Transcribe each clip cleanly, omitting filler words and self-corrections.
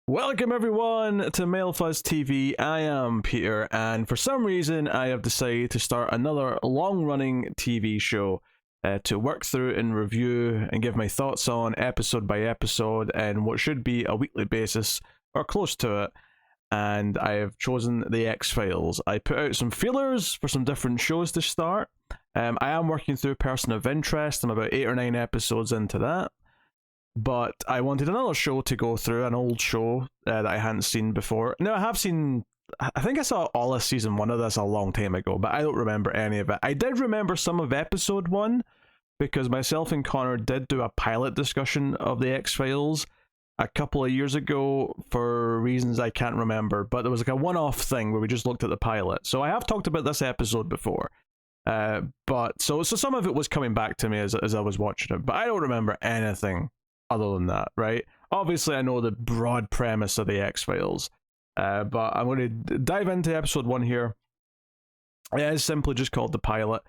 Welcome everyone to Male Fuzz TV. I am Peter, and for some reason I have decided to start another long-running TV show to work through and review and give my thoughts on episode by episode and what should be a weekly basis, or close to it. And I have chosen The X-Files. I put out some feelers for some different shows to start. I am working through Person of Interest. I'm about 8 or 9 episodes into that. But I wanted another show to go through, an old show that I hadn't seen before. Now, I have seen, I think I saw all of season 1 of this a long time ago, but I don't remember any of it. I did remember some of episode 1, because myself and Connor did do a pilot discussion of The X-Files a couple of years ago for reasons I can't remember, but there was like a one-off thing where we just looked at the pilot. So I have talked about this episode before. But so some of it was coming back to me as I was watching it, but I don't remember anything other than that, right? Obviously, I know the broad premise of The X-Files, but I'm going to dive into episode 1 here. It is simply just called The Pilot,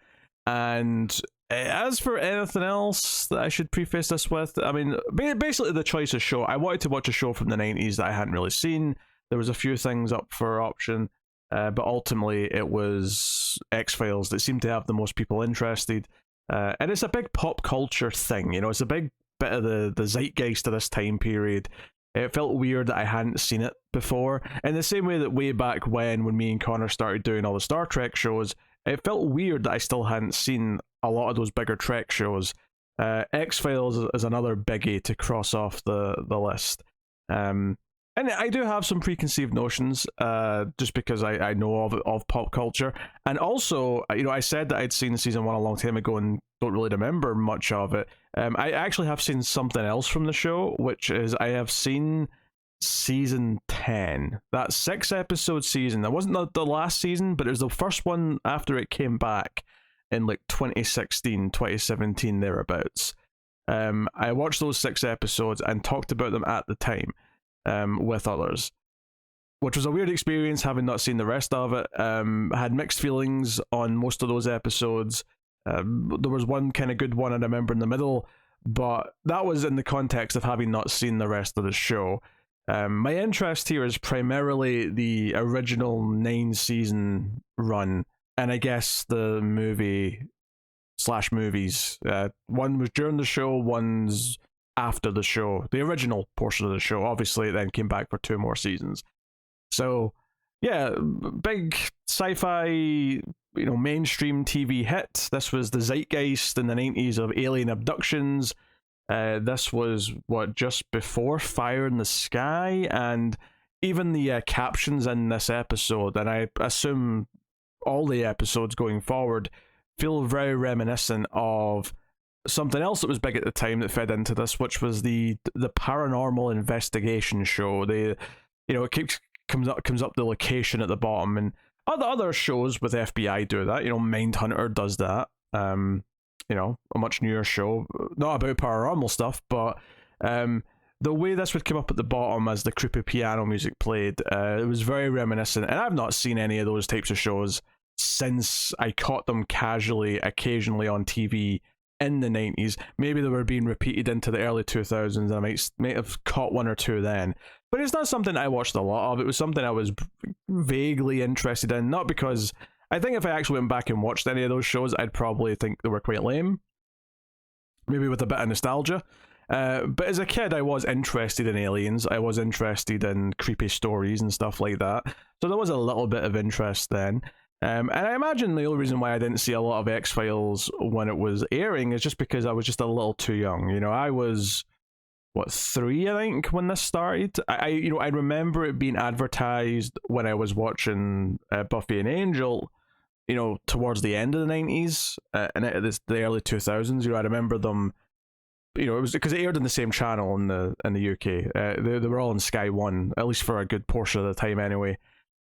and as for anything else that I should preface this with, I mean, basically the choice of show, I wanted to watch a show from the 90s that I hadn't really seen. There was a few things up for option, but ultimately it was X-Files that seemed to have the most people interested, and it's a big pop culture thing, you know, it's a big bit of the zeitgeist of this time period. It felt weird that I hadn't seen it before, in the same way that way back when me and Connor started doing all the Star Trek shows, it felt weird that I still hadn't seen a lot of those bigger Trek shows. X-Files is another biggie to cross off the list. And I do have some preconceived notions, just because I know of pop culture. And also, you know, I said that I'd seen season 1 a long time ago and don't really remember much of it. I actually have seen something else from the show, which is I have seen season 10. That 6-episode season. That wasn't the last season, but it was the first one after it came back in like 2016, 2017, thereabouts. I watched those 6 episodes and talked about them at the time. With others, which was a weird experience having not seen the rest of it. I had mixed feelings on most of those episodes. There was one kind of good one I remember in the middle, but that was in the context of having not seen the rest of the show. My interest here is primarily the original 9-season run, and I guess the movie/movies. One was during the show, one's after the show, the original portion of the show. Obviously it then came back for 2 more seasons. So yeah, big sci-fi, you know, mainstream TV hit. This was the zeitgeist in the 90s of alien abductions. This was just before Fire in the Sky, and even the captions in this episode, and I assume all the episodes going forward, feel very reminiscent of something else that was big at the time that fed into this, which was the paranormal investigation show. They, you know, it comes up the location at the bottom, and other shows with FBI do that. You know, Mindhunter does that. You know, a much newer show, not about paranormal stuff, but the way this would come up at the bottom as the creepy piano music played, it was very reminiscent. And I've not seen any of those types of shows since I caught them casually, occasionally on TV in the 90s. Maybe they were being repeated into the early 2000s, and I might have caught 1 or 2 then. But it's not something I watched a lot of. It was something I was vaguely interested in, not because I think if I actually went back and watched any of those shows, I'd probably think they were quite lame. Maybe with a bit of nostalgia. But as a kid, I was interested in aliens. I was interested in creepy stories and stuff like that. So there was a little bit of interest then. And I imagine the only reason why I didn't see a lot of X-Files when it was airing is just because I was just a little too young. You know, I was, 3, I think, when this started. I remember it being advertised when I was watching Buffy and Angel, you know, towards the end of the 90s, and the early 2000s. You know, I remember them, you know, it was because it aired on the same channel in the UK. They were all on Sky One, at least for a good portion of the time anyway.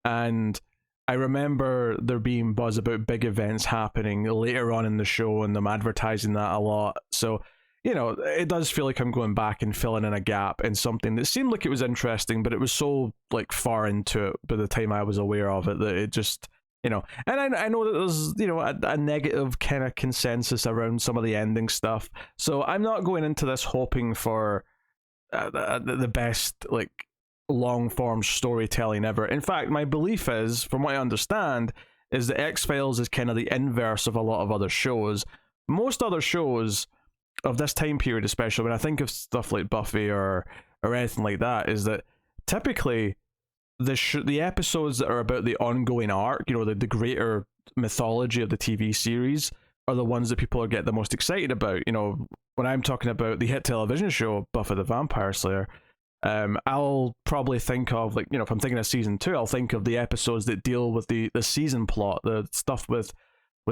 And I remember there being buzz about big events happening later on in the show and them advertising that a lot. So, you know, it does feel like I'm going back and filling in a gap in something that seemed like it was interesting, but it was so like far into it by the time I was aware of it that it just, you know, and I know that there's, you know, a negative kind of consensus around some of the ending stuff. So I'm not going into this hoping for the best, like, long form storytelling ever. In fact, my belief is, from what I understand, is that X-Files is kind of the inverse of a lot of other shows. Most other shows of this time period, especially when I think of stuff like Buffy or anything like that, is that typically the episodes that are about the ongoing arc, you know, the greater mythology of the TV series, are the ones that people are get the most excited about. You know, when I'm talking about the hit television show Buffy the Vampire Slayer, I'll probably think of, like, you know, if I'm thinking of season 2, I'll think of the episodes that deal with the season plot, the stuff with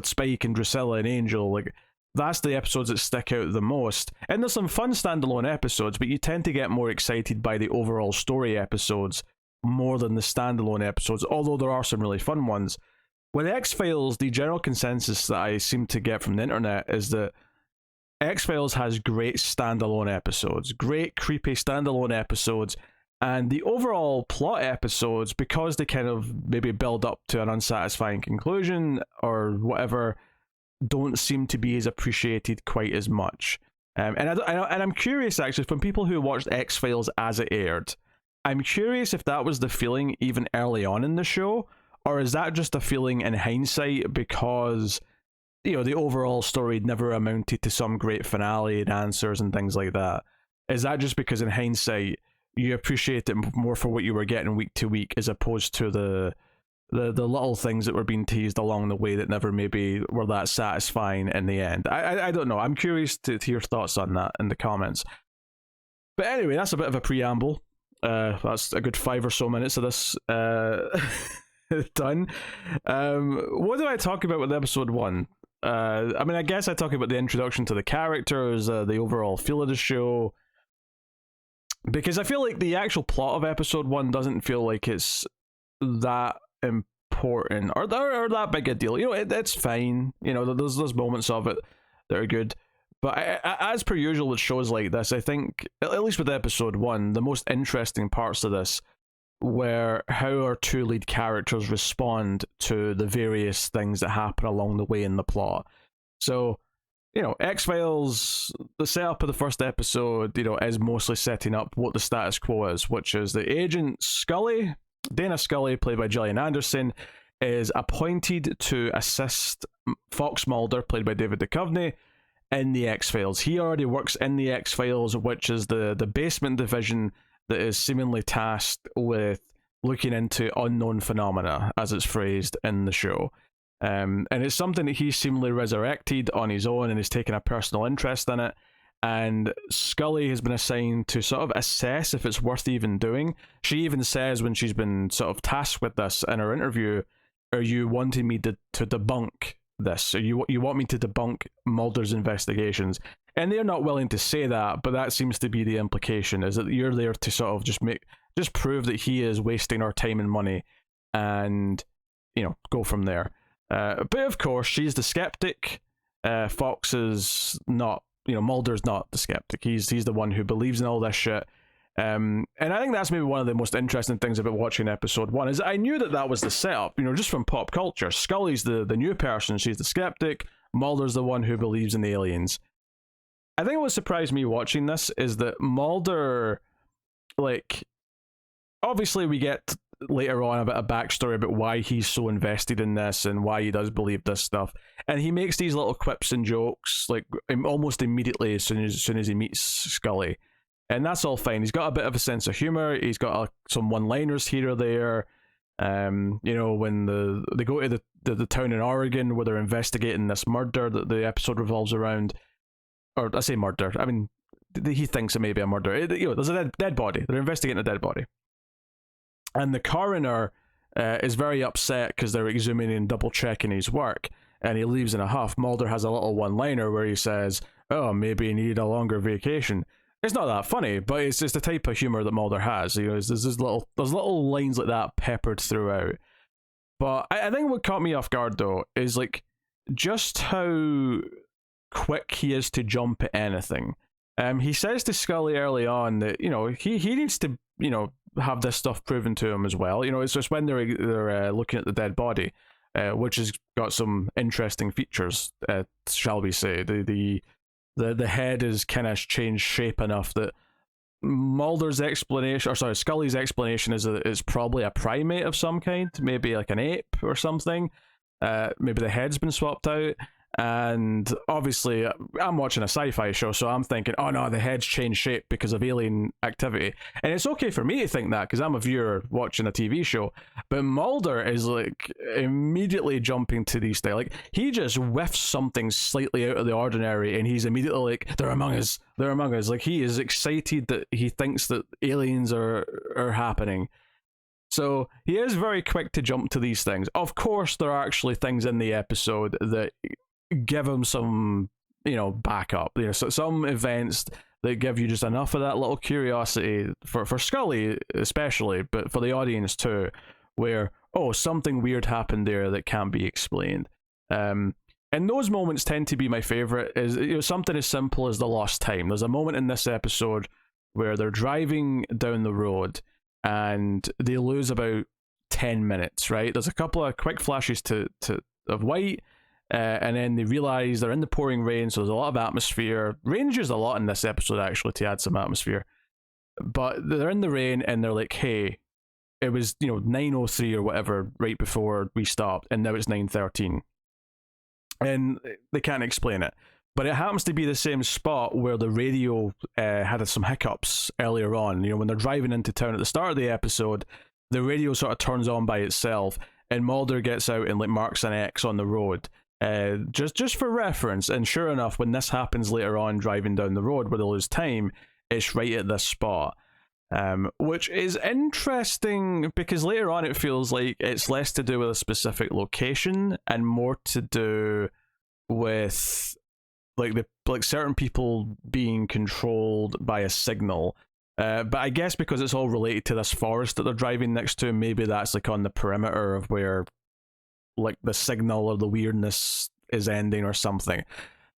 Spike and Drusilla and Angel. Like, that's the episodes that stick out the most. And there's some fun standalone episodes, but you tend to get more excited by the overall story episodes more than the standalone episodes, although there are some really fun ones. With X-Files, the general consensus that I seem to get from the internet is that X-Files has great standalone episodes, great creepy standalone episodes, and the overall plot episodes, because they kind of maybe build up to an unsatisfying conclusion or whatever, don't seem to be as appreciated quite as much. And I'm curious, actually, from people who watched X-Files as it aired, I'm curious if that was the feeling even early on in the show, or is that just a feeling in hindsight because, you know, the overall story never amounted to some great finale and answers and things like that? Is that just because in hindsight you appreciate it more for what you were getting week to week, as opposed to the little things that were being teased along the way that never maybe were that satisfying in the end? I don't know. I'm curious to your thoughts on that in the comments. But anyway, that's a bit of a preamble. That's a good 5 or so minutes of this done. What do I talk about with episode 1? I mean, I guess I talk about the introduction to the characters, the overall feel of the show, because I feel like the actual plot of episode 1 doesn't feel like it's that important or that big a deal. You know, it's fine. You know, there's moments of it that are good. But as per usual with shows like this, I think, at least with episode 1, the most interesting parts of this were how our 2 lead characters respond to the various things that happen along the way in the plot. So, you know, X-Files, the setup of the first episode, you know, is mostly setting up what the status quo is, which is the agent Scully, Dana Scully, played by Gillian Anderson, is appointed to assist Fox Mulder, played by David Duchovny, in the X-Files. He already works in the X-Files, which is the basement division that is seemingly tasked with looking into unknown phenomena, as it's phrased in the show. And it's something that he seemingly resurrected on his own and has taken a personal interest in it. And Scully has been assigned to sort of assess if it's worth even doing. She even says, when she's been sort of tasked with this in her interview, "Are you wanting me to debunk this? Or you want me to debunk Mulder's investigations?" And they're not willing to say that, but that seems to be the implication, is that you're there to sort of just prove that he is wasting our time and money, and, you know, go from there. But of course, she's the skeptic. Fox is not, you know, Mulder's not the skeptic. He's the one who believes in all this shit. And I think that's maybe one of the most interesting things about watching episode 1, is I knew that was the setup, you know, just from pop culture. Scully's the new person, she's the skeptic. Mulder's the one who believes in the aliens. I think what surprised me watching this is that Mulder, like, obviously we get later on a bit of backstory about why he's so invested in this and why he does believe this stuff, and he makes these little quips and jokes like almost immediately as soon as he meets Scully, and that's all fine. He's got a bit of a sense of humor. He's got some one-liners here or there. You know, when they go to the town in Oregon where they're investigating this murder that the episode revolves around, or I say murder, I mean, he thinks it may be a murder. You know, there's a dead body. They're investigating a dead body. And the coroner is very upset because they're exhuming and double-checking his work, and he leaves in a huff. Mulder has a little one-liner where he says, "Oh, maybe he needed a longer vacation." It's not that funny, but it's just the type of humor that Mulder has. You know, there's little lines like that peppered throughout. But I think what caught me off guard, though, is like just how quick he is to jump at anything. He says to Scully early on that, you know, he needs to, you know, have this stuff proven to him as well. You know, it's just when they're looking at the dead body, which has got some interesting features, shall we say. The head is kind of changed shape enough that Mulder's explanation, or sorry, Scully's explanation is probably a primate of some kind, maybe like an ape or something. Maybe the head's been swapped out. And obviously, I'm watching a sci-fi show, so I'm thinking, oh no, the head's changed shape because of alien activity. And it's okay for me to think that because I'm a viewer watching a TV show. But Mulder is like immediately jumping to these things. Like he just whiffs something slightly out of the ordinary, and he's immediately like, "They're among us. They're among us." Like he is excited that he thinks that aliens are happening. So he is very quick to jump to these things. Of course, there are actually things in the episode that give him some, backup. So some events that give you just enough of that little curiosity for Scully especially, but for the audience too, where something weird happened there that can't be explained. And those moments tend to be my favorite. Is something as simple as the lost time. There's a moment in this episode where they're driving down the road and they lose about 10 minutes. Right, there's a couple of quick flashes of white. And then they realize they're in the pouring rain, so there's a lot of atmosphere. Rain's used a lot in this episode, actually, to add some atmosphere. But they're in the rain, and they're like, hey, it was, 9:03 or whatever right before we stopped, and now it's 9:13. And they can't explain it. But it happens to be the same spot where the radio had some hiccups earlier on. When they're driving into town at the start of the episode, the radio sort of turns on by itself, and Mulder gets out and like marks an X on the road. Just for reference, and sure enough, when this happens later on driving down the road where they lose time, it's right at this spot, which is interesting because later on it feels like it's less to do with a specific location and more to do with like certain people being controlled by a signal. But I guess because it's all related to this forest that they're driving next to, maybe that's like on the perimeter of where like the signal or the weirdness is ending or something.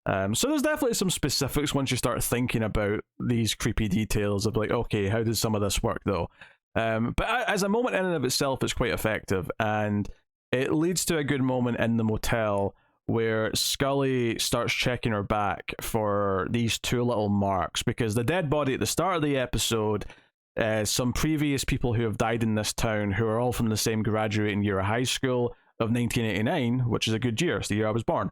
So there's definitely some specifics once you start thinking about these creepy details of like, okay, how did some of this work though? But as a moment in and of itself, it's quite effective, and it leads to a good moment in the motel where Scully starts checking her back for these two little marks, because the dead body at the start of the episode, some previous people who have died in this town who are all from the same graduating year of high school of 1989, which is a good year. It's the year I was born.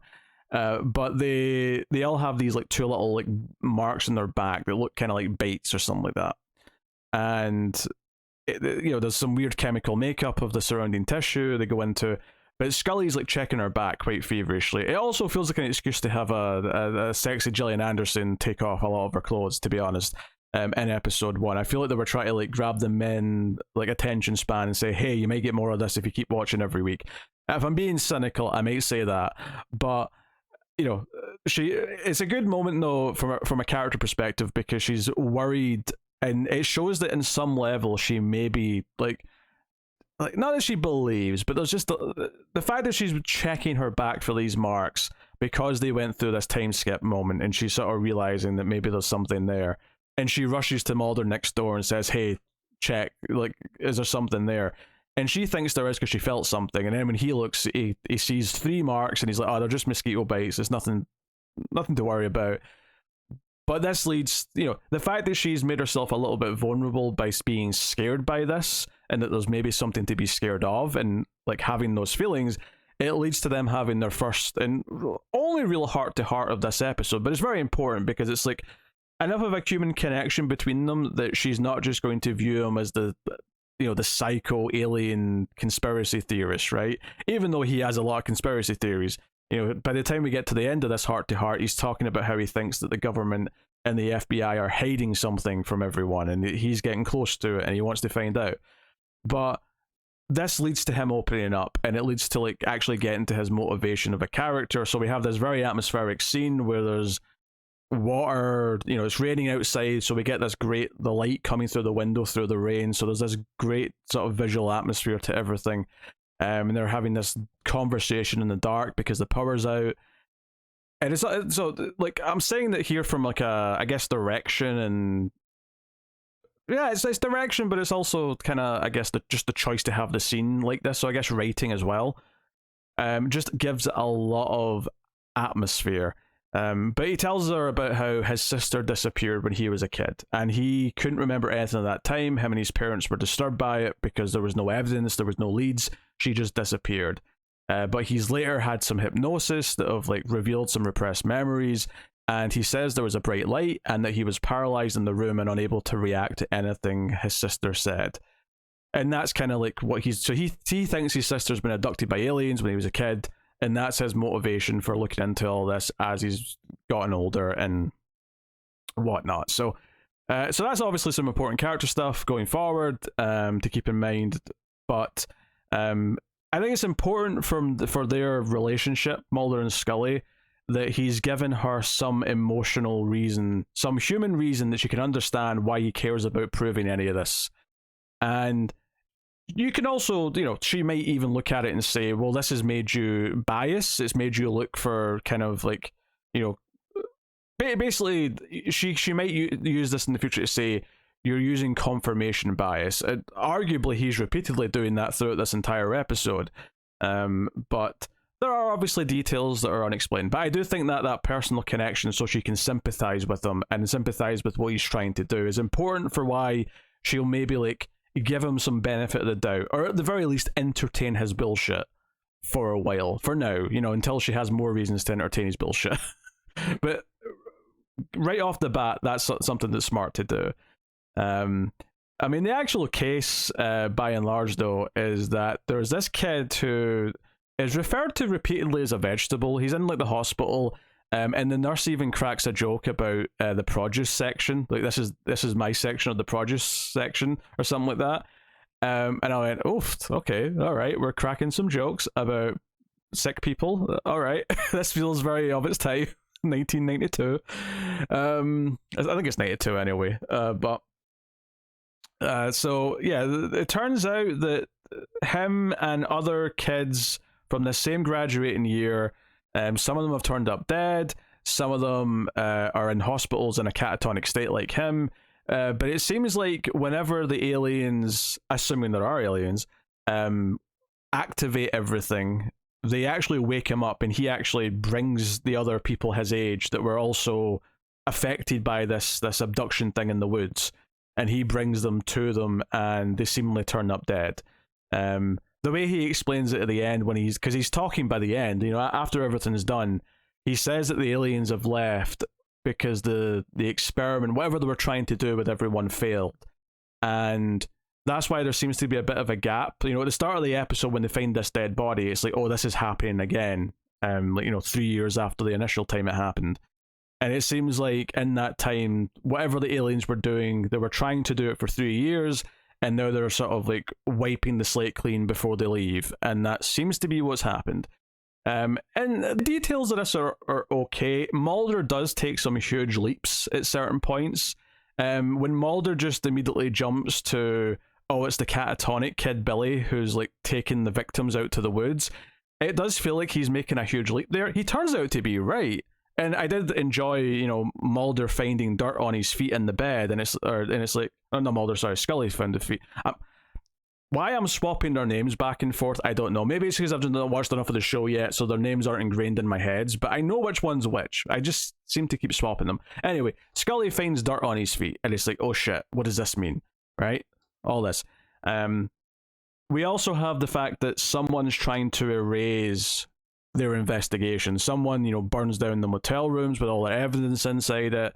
But they all have these like two little like marks in their back that look kind of like baits or something like that. And there's some weird chemical makeup of the surrounding tissue they go into. But Scully's like checking her back quite feverishly. It also feels like an excuse to have a sexy Gillian Anderson take off a lot of her clothes, to be honest. In episode 1, I feel like they were trying to like grab the men like attention span and say, hey, you might get more of this if you keep watching every week. If I'm being cynical, I might say that, but it's a good moment though from a character perspective, because she's worried, and it shows that in some level she may be like not that she believes, but there's just the fact that she's checking her back for these marks because they went through this time skip moment, and she's sort of realizing that maybe there's something there. And she rushes to Mulder next door and says, hey, check, like, is there something there? And she thinks there is because she felt something. And then when he looks, he sees 3 marks, and he's like, oh, they're just mosquito bites. It's nothing to worry about. But this leads, the fact that she's made herself a little bit vulnerable by being scared by this, and that there's maybe something to be scared of, and like having those feelings, it leads to them having their first and only real heart-to-heart of this episode. But it's very important because it's like, enough of a human connection between them that she's not just going to view him as the psycho alien conspiracy theorist, right? Even though he has a lot of conspiracy theories, by the time we get to the end of this heart to heart, he's talking about how he thinks that the government and the FBI are hiding something from everyone, and he's getting close to it and he wants to find out. But this leads to him opening up, and it leads to like actually getting to his motivation of a character. So we have this very atmospheric scene where there's water, it's raining outside, so we get the light coming through the window through the rain, so there's this great sort of visual atmosphere to everything. And they're having this conversation in the dark because the power's out, and it's so like, I'm saying that here from like I guess direction, and yeah, it's direction, but it's also kind of, I guess, just the choice to have the scene like this. So I guess writing as well just gives it a lot of atmosphere. But he tells her about how his sister disappeared when he was a kid, and he couldn't remember anything at that time. Him and his parents were disturbed by it because there was no evidence, there was no leads. She just disappeared. But he's later had some hypnosis that have like revealed some repressed memories, and he says there was a bright light and that he was paralyzed in the room and unable to react to anything his sister said. And that's kind of like what he's... So he thinks his sister's been abducted by aliens when he was a kid, and that's his motivation for looking into all this as he's gotten older and whatnot. So that's obviously some important character stuff going forward to keep in mind. But I think it's important for their relationship, Mulder and Scully, that he's given her some emotional reason, some human reason that she can understand why he cares about proving any of this. And you can also, she might even look at it and say, well, this has made you biased. It's made you look for kind of like, basically, she might use this in the future to say, you're using confirmation bias. Arguably, he's repeatedly doing that throughout this entire episode. But there are obviously details that are unexplained. But I do think that personal connection, so she can sympathize with him and sympathize with what he's trying to do, is important for why she'll maybe like give him some benefit of the doubt, or at the very least entertain his bullshit for a while, for now, until she has more reasons to entertain his bullshit. But right off the bat, that's something that's smart to do. I mean, the actual case, by and large, though, is that there's this kid who is referred to repeatedly as a vegetable. He's in like the hospital, and the nurse even cracks a joke about the produce section. Like, this is my section of the produce section, or something like that. And I went, oof, okay, all right, we're cracking some jokes about sick people. All right, this feels very of its time, 1992. I think it's 92 anyway. So yeah, it turns out that him and other kids from the same graduating year, some of them have turned up dead, some of them are in hospitals in a catatonic state like him, but it seems like whenever the aliens, assuming there are aliens, activate everything, they actually wake him up, and he actually brings the other people his age that were also affected by this abduction thing in the woods, and he brings them to them, and they seemingly turn up dead. The way he explains it at the end, because he's talking by the end, after everything's done, he says that the aliens have left because the experiment, whatever they were trying to do with everyone, failed. And that's why there seems to be a bit of a gap. At the start of the episode, when they find this dead body, it's like, oh, this is happening again. 3 years after the initial time it happened. And it seems like in that time, whatever the aliens were doing, they were trying to do it for 3 years, and now they're sort of like wiping the slate clean before they leave. And that seems to be what's happened. And the details of this are okay. Mulder does take some huge leaps at certain points. When Mulder just immediately jumps to, oh, it's the catatonic kid Billy who's like taking the victims out to the woods, it does feel like he's making a huge leap there. He turns out to be right. And I did enjoy, Mulder finding dirt on his feet in the bed, and it's like, oh no, Mulder, sorry, Scully found the feet. Why I'm swapping their names back and forth, I don't know. Maybe it's because I've not watched enough of the show yet, so their names aren't ingrained in my heads, but I know which one's which. I just seem to keep swapping them. Anyway, Scully finds dirt on his feet, and it's like, oh shit, what does this mean? Right? All this. We also have the fact that someone's trying to erase their investigation. Someone, burns down the motel rooms with all the evidence inside it.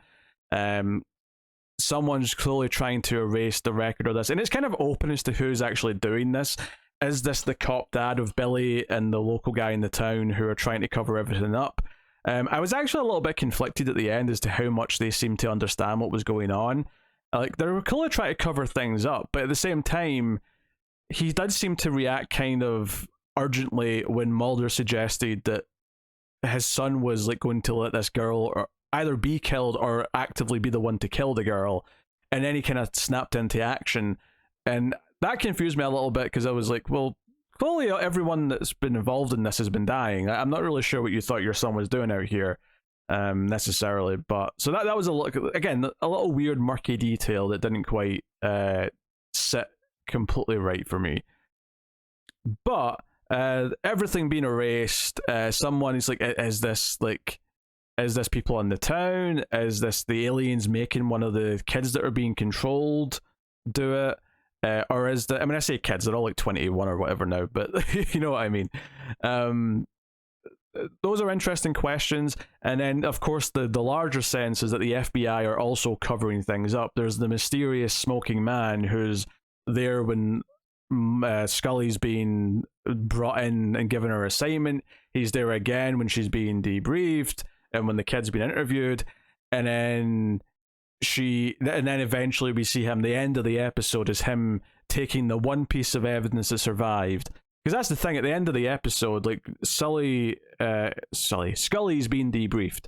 Someone's clearly trying to erase the record of this, and it's kind of open as to who's actually doing this. Is this the cop dad of Billy and the local guy in the town who are trying to cover everything up? I was actually a little bit conflicted at the end as to how much they seemed to understand what was going on. Like, they were clearly trying to cover things up, but at the same time, he did seem to react kind of urgently when Mulder suggested that his son was like going to let this girl or either be killed or actively be the one to kill the girl, and then he kind of snapped into action, and that confused me a little bit because I was like, well, clearly everyone that's been involved in this has been dying. I'm not really sure what you thought your son was doing out here necessarily, but so that was a little weird murky detail that didn't quite sit completely right for me. But everything being erased, someone is like, is this Is this people in the town? Is this the aliens making one of the kids that are being controlled do it? Or is the, I mean, I say kids, they're all like 21 or whatever now, but you know what I mean. Those are interesting questions. And then, of course, the larger sense is that the FBI are also covering things up. There's the mysterious smoking man who's there when Scully's being brought in and given her assignment. He's there again when she's being debriefed and when the kid's been interviewed. And then eventually we see him, the end of the episode is him taking the one piece of evidence that survived. Because that's the thing, at the end of the episode, like, Scully's being debriefed,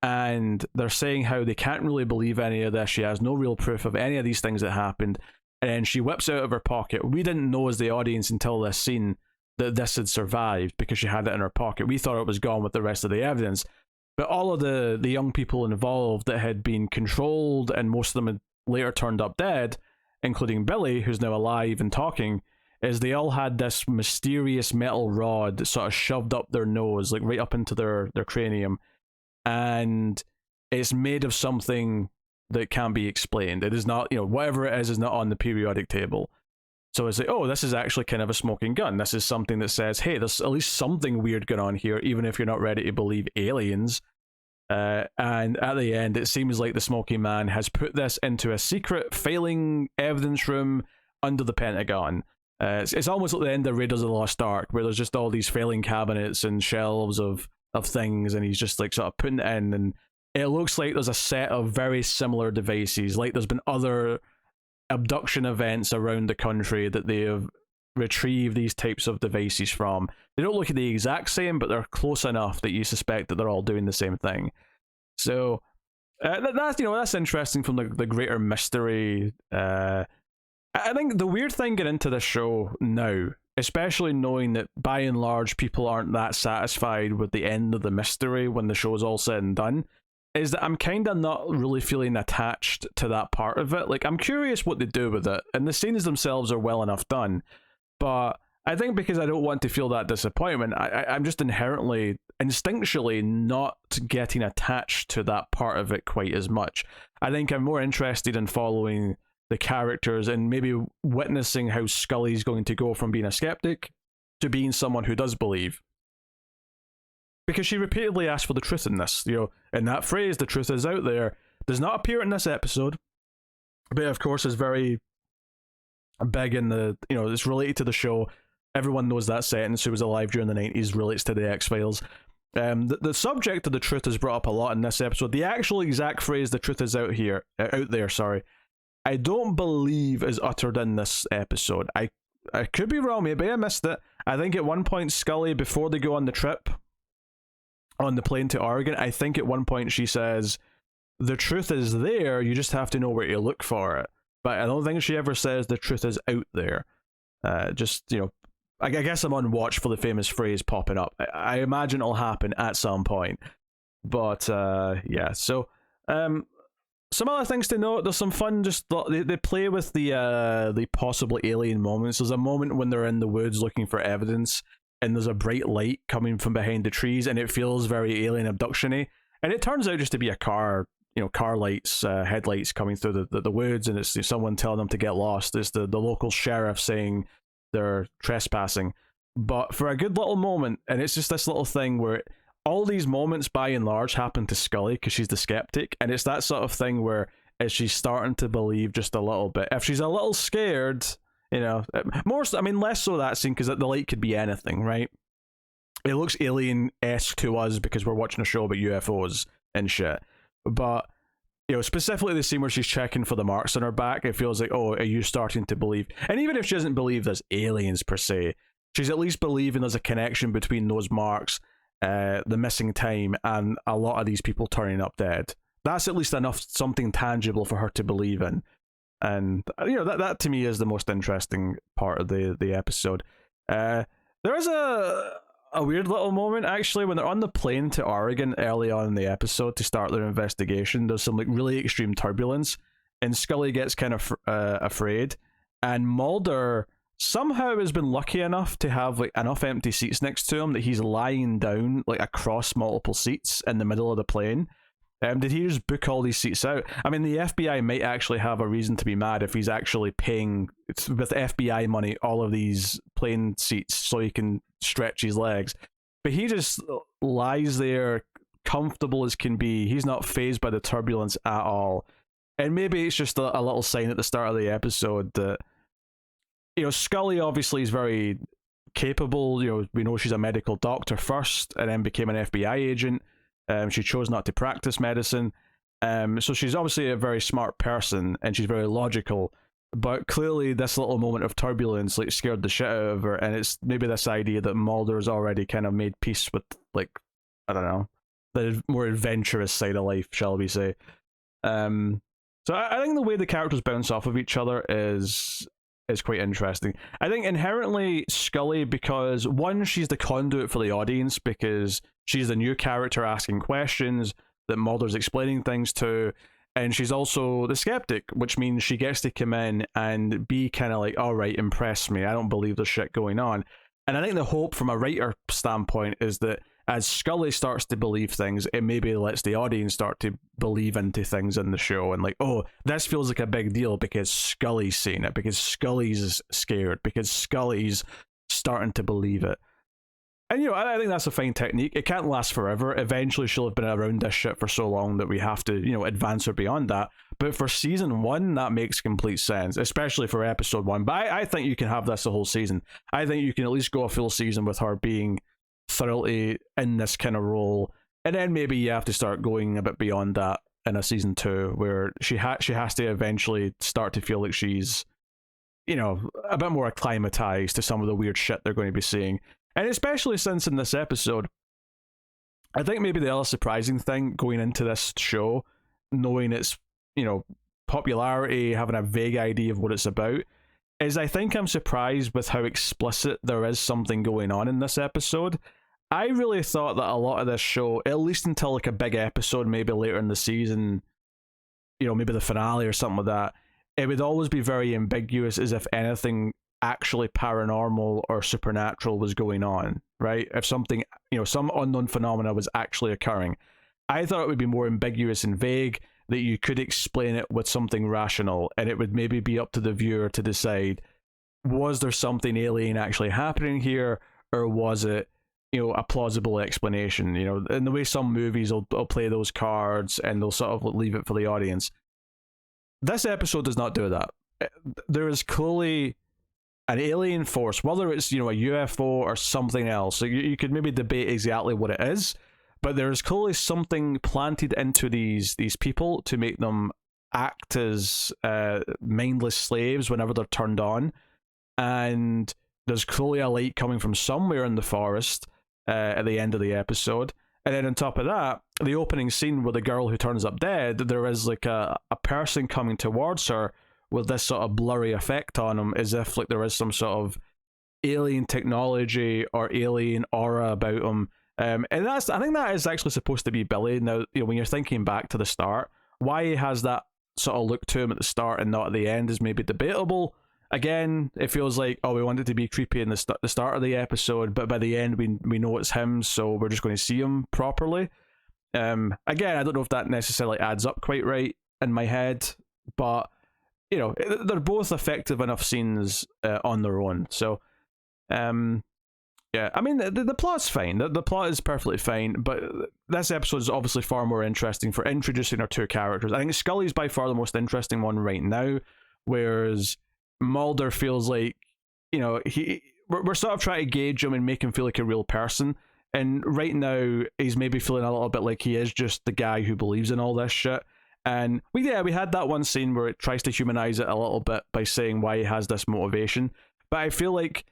and they're saying how they can't really believe any of this. She has no real proof of any of these things that happened, and she whips out of her pocket. We didn't know as the audience until this scene that this had survived because she had it in her pocket. We thought it was gone with the rest of the evidence. But all of the young people involved that had been controlled, and most of them had later turned up dead, including Billy, who's now alive and talking, is they all had this mysterious metal rod sort of shoved up their nose, like right up into their cranium. And it's made of something that can't be explained. It is not, whatever it is not on the periodic table. So it's like, oh, this is actually kind of a smoking gun. This is something that says, hey, there's at least something weird going on here, even if you're not ready to believe aliens. And at the end, it seems like the smoking man has put this into a secret failing evidence room under the Pentagon. It's almost like the end of Raiders of the Lost Ark, where there's just all these failing cabinets and shelves of things, and he's just like sort of putting it in, and it looks like there's a set of very similar devices. Like there's been other abduction events around the country that they have retrieved these types of devices from. They don't look at the exact same, but they're close enough that you suspect that they're all doing the same thing. So that's interesting from the greater mystery. I think the weird thing getting into this show now, especially knowing that by and large people aren't that satisfied with the end of the mystery when the show's all said and done, is that I'm kind of not really feeling attached to that part of it. Like, I'm curious what they do with it, and the scenes themselves are well enough done, but I think because I don't want to feel that disappointment, I'm just instinctually not getting attached to that part of it quite as much. I think I'm more interested in following the characters and maybe witnessing how Scully's going to go from being a skeptic to being someone who does believe. Because she repeatedly asked for the truth in this. And that phrase, the truth is out there, does not appear in this episode, but of course is very big in the, it's related to the show. Everyone knows that sentence, who was alive during the 90s, relates to the X-Files. The subject of the truth is brought up a lot in this episode. The actual exact phrase, the truth is out there, I don't believe is uttered in this episode. I could be wrong, maybe I missed it. I think at one point Scully, before they go on the trip, on the plane to Oregon, I think at one point she says, the truth is there, you just have to know where to look for it. But I don't think she ever says the truth is out there. I guess I'm on watch for the famous phrase popping up. I imagine it'll happen at some point. But, yeah, so... some other things to note, there's some fun, they play with the possible alien moments. There's a moment when they're in the woods looking for evidence, and there's a bright light coming from behind the trees, and it feels very alien abduction-y. And it turns out just to be a car, car lights, headlights coming through the woods, and it's someone telling them to get lost. It's the local sheriff saying they're trespassing. But for a good little moment, and it's just this little thing where... all these moments, by and large, happen to Scully because she's the skeptic, and it's that sort of thing where as she's starting to believe just a little bit, if she's a little scared, less so that scene because the light could be anything, right? It looks alien-esque to us because we're watching a show about UFOs and shit, but specifically the scene where she's checking for the marks on her back, it feels like, oh, are you starting to believe? And even if she doesn't believe there's aliens per se, she's at least believing there's a connection between those marks, the missing time, and a lot of these people turning up dead. That's at least enough, something tangible for her to believe in. And that to me is the most interesting part of the episode. There is a weird little moment actually when they're on the plane to Oregon early on in the episode to start their investigation. There's some really extreme turbulence, and Scully gets kind of afraid, and Mulder somehow has been lucky enough to have like enough empty seats next to him that he's lying down like across multiple seats in the middle of the plane. Did he just book all these seats out? I mean, the FBI might actually have a reason to be mad if he's actually paying with FBI money all of these plane seats so he can stretch his legs. But he just lies there, comfortable as can be. He's not fazed by the turbulence at all. And maybe it's just a little sign at the start of the episode that, you know, Scully obviously is very capable. You know, we know she's a medical doctor first and then became an FBI agent. She chose not to practice medicine. So she's obviously a very smart person and she's very logical. But clearly this little moment of turbulence like scared the shit out of her, and it's maybe this idea that Mulder's already kind of made peace with, like, I don't know, the more adventurous side of life, shall we say. So I think the way the characters bounce off of each other is quite interesting. I think inherently Scully, because one, she's the conduit for the audience because she's the new character asking questions that Mulder's explaining things to, and she's also the skeptic, which means she gets to come in and be kind of like, all right, impress me, I don't believe there's shit going on. And I think the hope from a writer standpoint is that as Scully starts to believe things, it maybe lets the audience start to believe into things in the show and like, oh, this feels like a big deal because Scully's saying it, because Scully's scared, because Scully's starting to believe it. And, you know, I think that's a fine technique. It can't last forever. Eventually she'll have been around this shit for so long that we have to, you know, advance her beyond that. But for season 1, that makes complete sense, especially for episode 1. But I think you can have this the whole season. I think you can at least go a full season with her being thoroughly in this kind of role, and then maybe you have to start going a bit beyond that in a season 2 where she has to eventually start to feel like she's, you know, a bit more acclimatized to some of the weird shit they're going to be seeing. And especially since in this episode, I think maybe the other surprising thing going into this show, knowing its, you know, popularity, having a vague idea of what it's about, is I think I'm surprised with how explicit there is something going on in this episode. I really thought that a lot of this show, at least until like a big episode, maybe later in the season, you know, maybe the finale or something like that, it would always be very ambiguous as if anything actually paranormal or supernatural was going on, right? If something, you know, some unknown phenomena was actually occurring. I thought it would be more ambiguous and vague, that you could explain it with something rational, and it would maybe be up to the viewer to decide, was there something alien actually happening here, or was it, you know, a plausible explanation? You know, in the way some movies will play those cards and they'll sort of leave it for the audience. This episode does not do that. There is clearly an alien force, whether it's, you know, a UFO or something else. So you could maybe debate exactly what it is, but there's clearly something planted into these people to make them act as mindless slaves whenever they're turned on. And there's clearly a light coming from somewhere in the forest at the end of the episode. And then on top of that, the opening scene with the girl who turns up dead, there is like a person coming towards her with this sort of blurry effect on him, as if like there is some sort of alien technology or alien aura about him. And I think that is actually supposed to be Billy. Now, you know, when you're thinking back to the start, why he has that sort of look to him at the start and not at the end is maybe debatable. Again, it feels like, oh, we want it to be creepy in the start of the episode, but by the end we know it's him, so we're just going to see him properly. Again, I don't know if that necessarily adds up quite right in my head, but, you know, they're both effective enough scenes on their own. So, yeah, I mean, the plot's fine. The plot is perfectly fine, but this episode is obviously far more interesting for introducing our two characters. I think Scully's by far the most interesting one right now, whereas Mulder feels like, you know, we're sort of trying to gauge him and make him feel like a real person. And right now, he's maybe feeling a little bit like he is just the guy who believes in all this shit. And we had that one scene where it tries to humanize it a little bit by saying why he has this motivation. But I feel like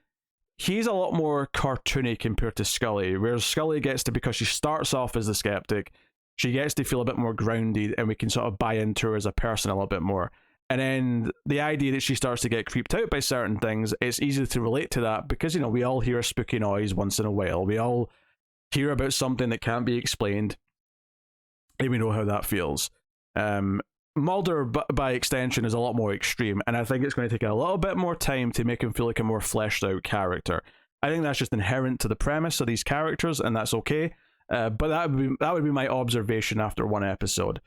he's a lot more cartoony compared to Scully, whereas Scully gets to, because she starts off as the skeptic, she gets to feel a bit more grounded and we can sort of buy into her as a person a little bit more. And then the idea that she starts to get creeped out by certain things, it's easy to relate to that because, you know, we all hear a spooky noise once in a while. We all hear about something that can't be explained and we know how that feels. Mulder, by extension, is a lot more extreme, and I think it's going to take a little bit more time to make him feel like a more fleshed out character. I think that's just inherent to the premise of these characters, and that's okay. But that would be my observation after one episode.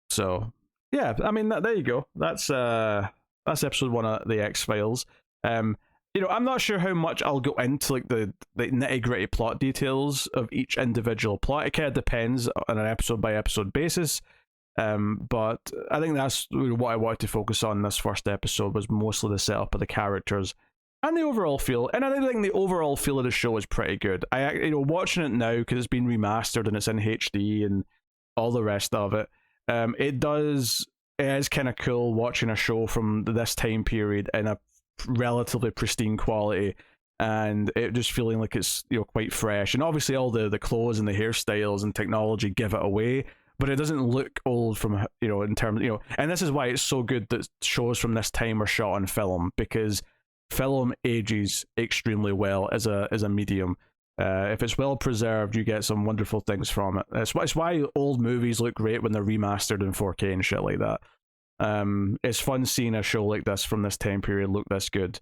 So yeah, I mean there you go. That's episode 1 of the X-Files. You know, I'm not sure how much I'll go into like the nitty gritty plot details of each individual plot. It kind of depends on an episode by episode basis. But I think that's what I wanted to focus on in this first episode, was mostly the setup of the characters and the overall feel. And I think the overall feel of the show is pretty good. Watching it now, because it's been remastered and it's in HD and all the rest of it, it is kind of cool watching a show from this time period in a relatively pristine quality, and it just feeling like it's, you know, quite fresh. And obviously all the clothes and the hairstyles and technology give it away, but it doesn't look old from, you know, in terms, you know, and this is why it's so good that shows from this time are shot on film, because film ages extremely well as a medium. If it's well preserved, you get some wonderful things from it. It's why old movies look great when they're remastered in 4K and shit like that. It's fun seeing a show like this from this time period look this good.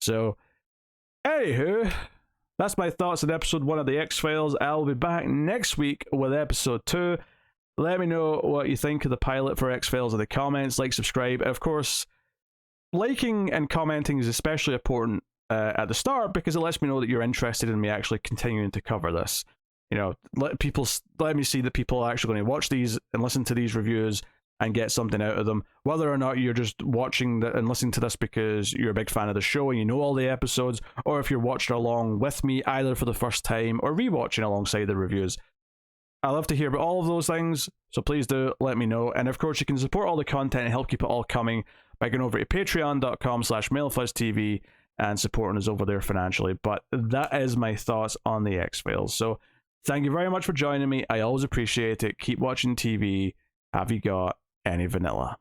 So, anywho, that's my thoughts on episode 1 of the X-Files. I'll be back next week with episode 2. Let me know what you think of the pilot for X-Files in the comments. Like, subscribe. Of course, liking and commenting is especially important at the start, because it lets me know that you're interested in me actually continuing to cover this. You know, let me see that people are actually going to watch these and listen to these reviews and get something out of them, whether or not you're just watching and listening to this because you're a big fan of the show and you know all the episodes, or if you're watching along with me either for the first time or rewatching alongside the reviews. I love to hear about all of those things, so please do let me know. And of course, you can support all the content and help keep it all coming by going over to patreon.com/MailFuzzTV and supporting us over there financially. But that is my thoughts on the X-Files. So thank you very much for joining me. I always appreciate it. Keep watching TV. Have you got any vanilla?